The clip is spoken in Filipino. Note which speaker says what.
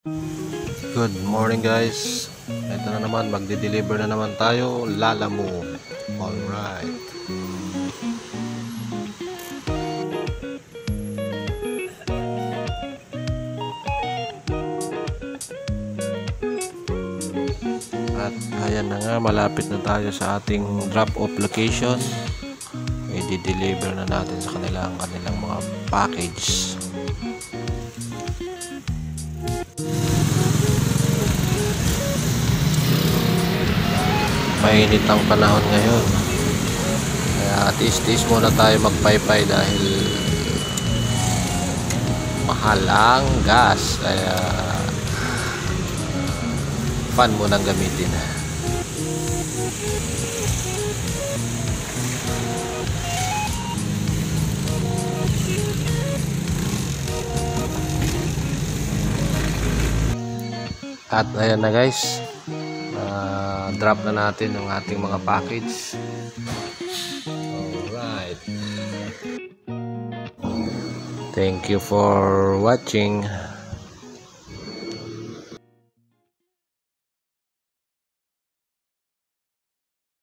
Speaker 1: Good morning guys. Ito na naman, magde-deliver na naman tayo, Lalamove. Alright. At ayan na nga, malapit na tayo sa ating drop-off location. I-deliver na natin sa kanilang mga package. Mainit ang panahon ngayon, kaya tiis-tiis muna tayo magpaypay dahil mahal ang gas, kaya fan munang gamitin. At ayan na guys, drop na natin ang ating mga package. Alright. Thank you for watching.